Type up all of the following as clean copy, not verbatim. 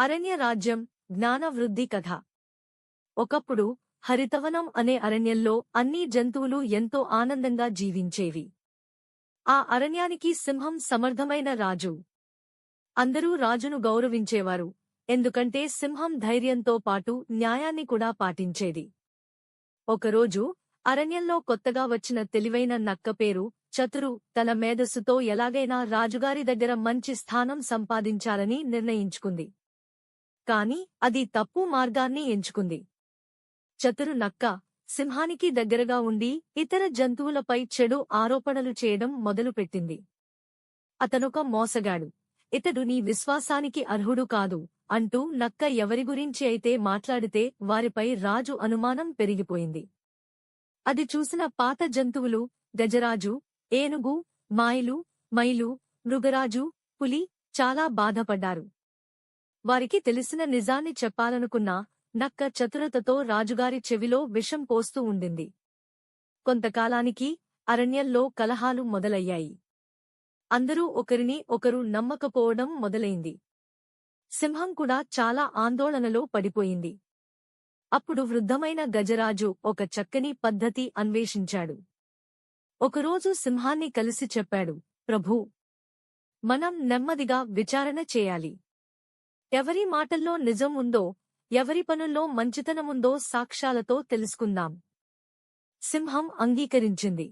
అరణ్య రాజ్యం జ్ఞాన వృద్ధి కథ. ఒకప్పుడు హరితవనం అనే అరణ్యంలో అన్ని జంతువులు ఎంతో ఆనందంగా జీవించేవి. ఆ అరణ్యానికి సింహం సమర్థమైన రాజు. అందరూ రాజును గౌరవించేవారు, ఎందుకంటే సింహం ధైర్యంతో పాటు న్యాయాన్ని కూడా పాటించేది. ఒకరోజు అరణ్యంలో కొత్తగా వచ్చిన తెలివైన నక్క పేరు చతురు తన మేధస్సుతో ఎలాగైనా రాజుగారి దగ్గర మంచి స్థానం సంపాదించాలని నిర్ణయించుకుంది. కాని అది తప్పు మార్గాన్ని ఎంచుకుంది. చతురు నక్క సింహానికి దగ్గరగా ఉండి ఇతర జంతువులపై చెడు ఆరోపణలు చేయడం మొదలుపెట్టింది. అతనొక మోసగాడు, ఇతడు నీ విశ్వాసానికి అర్హుడు కాదు అంటూ నక్క ఎవరి గురించి అయితే మాట్లాడితే వారిపై రాజు అనుమానం పెరిగిపోయింది. అది చూసిన పాత జంతువులు గజరాజు, ఏనుగు, మాయలు, మైలు, మృగరాజు, పులి చాలా బాధపడ్డారు. వారికి తెలిసిన నిజాన్ని చెప్పాలనుకున్నా నక్క చతురతతో రాజుగారి చెవిలో విషం పోస్తూ ఉండింది. కొంతకాలానికి అరణ్యంలో కలహాలు మొదలయ్యాయి. అందరూ ఒకరిని ఒకరు నమ్మకపోవడం మొదలైంది. సింహం కూడా చాలా ఆందోళనలో పడిపోయింది. అప్పుడు వృద్ధమైన గజరాజు ఒక చక్కని పద్ధతి అన్వేషించాడు. ఒకరోజు సింహాన్ని కలిసి చెప్పాడు, ప్రభూ, మనం నెమ్మదిగా విచారణ చేయాలి. ఎవరి మాటల్లో నిజం ఉందో, ఎవరి పనుల్లో మంచితనముందో సాక్ష్యాలతో తెలుసుకుందాం. సింహం అంగీకరించింది.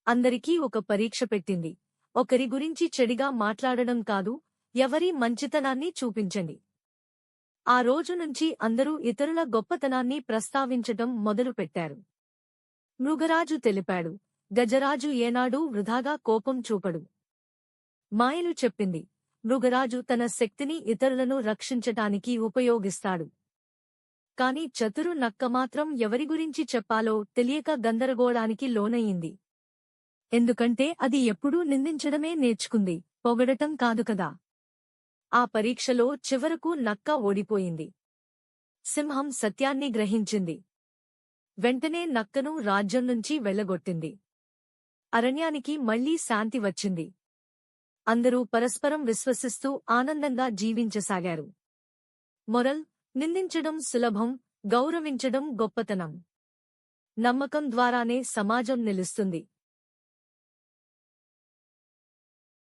అందరికీ ఒక పరీక్ష పెట్టింది. ఒకరి గురించి చెడిగా మాట్లాడడం కాదు, ఎవరి మంచితనాన్ని చూపించండి. ఆ రోజు నుంచి అందరూ ఇతరుల గొప్పతనాన్ని ప్రస్తావించటం మొదలుపెట్టారు. మృగరాజు తెలిపాడు, గజరాజు ఏనాడూ వృధాగా కోపం చూపడు. మాయలు చెప్పింది, మృగరాజు తన శక్తిని ఇతరులను రక్షించటానికి ఉపయోగిస్తాడు. కాని చతురు నక్క మాత్రం ఎవరి గురించి చెప్పాలో తెలియక గందరగోళానికి లోనయింది. ఎందుకంటే అది ఎప్పుడూ నిందించడమే నేర్చుకుంది, పొగడటం కాదు కదా. ఆ పరీక్షలో చివరకు నక్క ఓడిపోయింది. సింహం సత్యాన్ని గ్రహించింది. వెంటనే నక్కను రాజ్యం నుంచి వెళ్లగొట్టింది. అరణ్యానికి మళ్లీ శాంతి వచ్చింది. అందరూ పరస్పరం విశ్వసిస్తూ ఆనందంగా జీవించసాగారు. మొరల్: నిందించడం సులభం, గౌరవించడం గొప్పతనం. నమ్మకం ద్వారానే సమాజం నిలుస్తుంది.